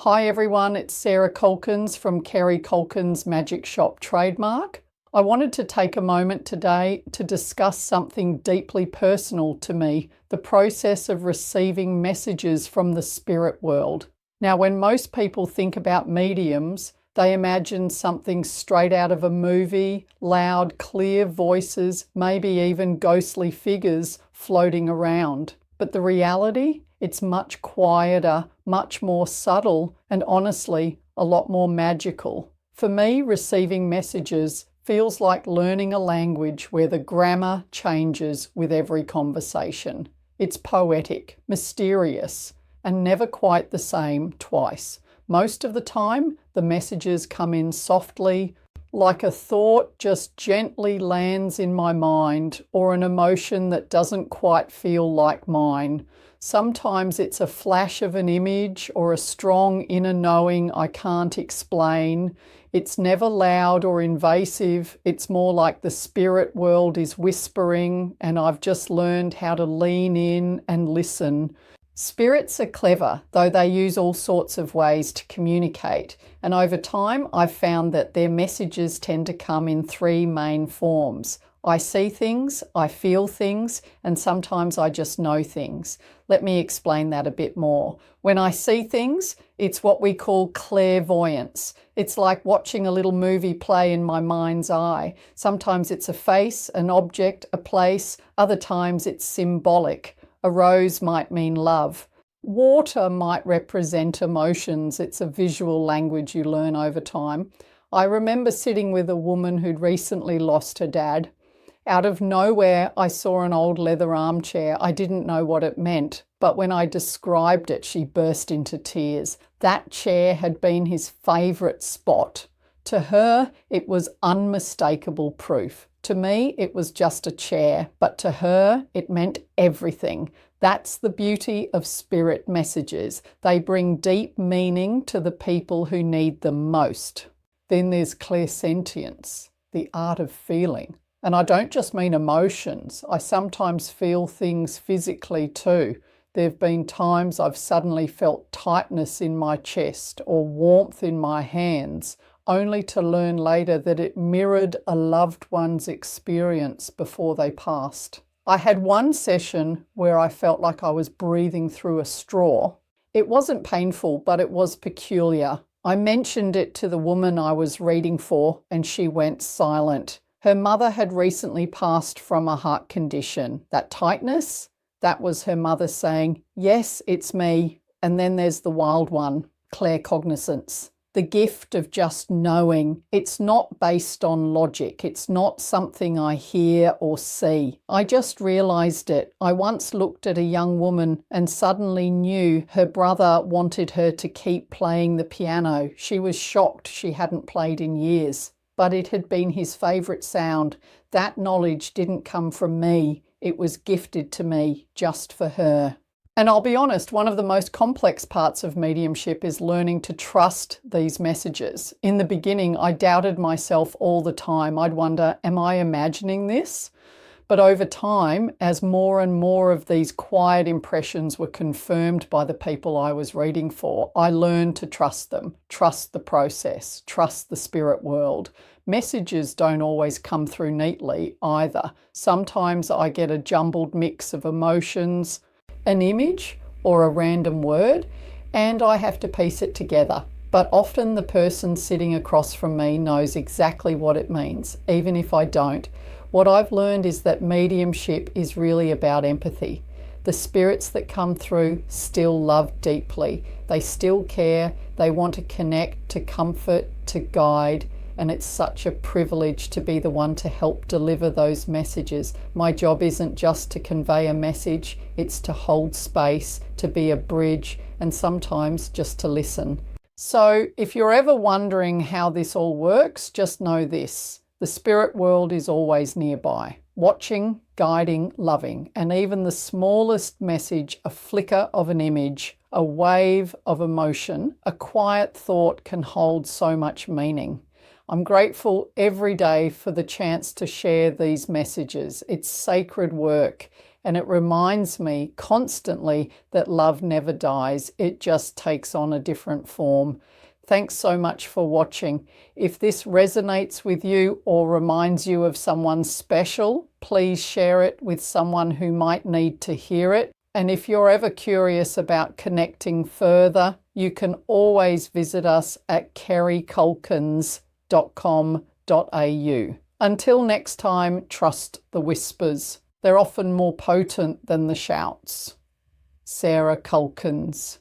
Hi everyone, it's Sarah Kulkens from Kerry Kulkens Magic Shop Trademark. I wanted to take a moment today to discuss something deeply personal to me, the process of receiving messages from the spirit world. Now, when most people think about mediums, they imagine something straight out of a movie, loud, clear voices, maybe even ghostly figures floating around. But the reality? It's much quieter, much more subtle, and honestly, a lot more magical. For me, receiving messages feels like learning a language where the grammar changes with every conversation. It's poetic, mysterious, and never quite the same twice. Most of the time, the messages come in softly, like a thought just gently lands in my mind, or an emotion that doesn't quite feel like mine. Sometimes it's a flash of an image or a strong inner knowing I can't explain. It's never loud or invasive. It's more like the spirit world is whispering, and I've just learned how to lean in and listen. Spirits are clever, though they use all sorts of ways to communicate. And over time, I've found that their messages tend to come in three main forms. I see things, I feel things, and sometimes I just know things. Let me explain that a bit more. When I see things, it's what we call clairvoyance. It's like watching a little movie play in my mind's eye. Sometimes it's a face, an object, a place. Other times it's symbolic. A rose might mean love. Water might represent emotions. It's a visual language you learn over time. I remember sitting with a woman who'd recently lost her dad. Out of nowhere, I saw an old leather armchair. I didn't know what it meant, but when I described it, she burst into tears. That chair had been his favourite spot. To her, it was unmistakable proof. To me, it was just a chair, but to her, it meant everything. That's the beauty of spirit messages. They bring deep meaning to the people who need them most. Then there's clairsentience, the art of feeling. And I don't just mean emotions. I sometimes feel things physically too. There have been times I've suddenly felt tightness in my chest or warmth in my hands, only to learn later that it mirrored a loved one's experience before they passed. I had one session where I felt like I was breathing through a straw. It wasn't painful, but it was peculiar. I mentioned it to the woman I was reading for, and she went silent. Her mother had recently passed from a heart condition. That tightness, that was her mother saying, "Yes, it's me." And then there's the wild one, claircognizance. The gift of just knowing. It's not based on logic. It's not something I hear or see. I just realized it. I once looked at a young woman and suddenly knew her brother wanted her to keep playing the piano. She was shocked she hadn't played in years, but it had been his favourite sound. That knowledge didn't come from me. It was gifted to me just for her. And I'll be honest, one of the most complex parts of mediumship is learning to trust these messages. In the beginning, I doubted myself all the time. I'd wonder, am I imagining this? But over time, as more and more of these quiet impressions were confirmed by the people I was reading for, I learned to trust them, trust the process, trust the spirit world. Messages don't always come through neatly either. Sometimes I get a jumbled mix of emotions, an image, or a random word, and I have to piece it together. But often the person sitting across from me knows exactly what it means, even if I don't. What I've learned is that mediumship is really about empathy. The spirits that come through still love deeply. They still care. They want to connect, to comfort, to guide. And it's such a privilege to be the one to help deliver those messages. My job isn't just to convey a message, it's to hold space, to be a bridge, and sometimes just to listen. So if you're ever wondering how this all works, just know this. The spirit world is always nearby, watching, guiding, loving, and even the smallest message, a flicker of an image, a wave of emotion, a quiet thought can hold so much meaning. I'm grateful every day for the chance to share these messages. It's sacred work, and it reminds me constantly that love never dies. It just takes on a different form. Thanks so much for watching. If this resonates with you or reminds you of someone special, please share it with someone who might need to hear it. And if you're ever curious about connecting further, you can always visit us at kerrykulkens.com.au. Until next time, trust the whispers. They're often more potent than the shouts. Sarah Kulkens.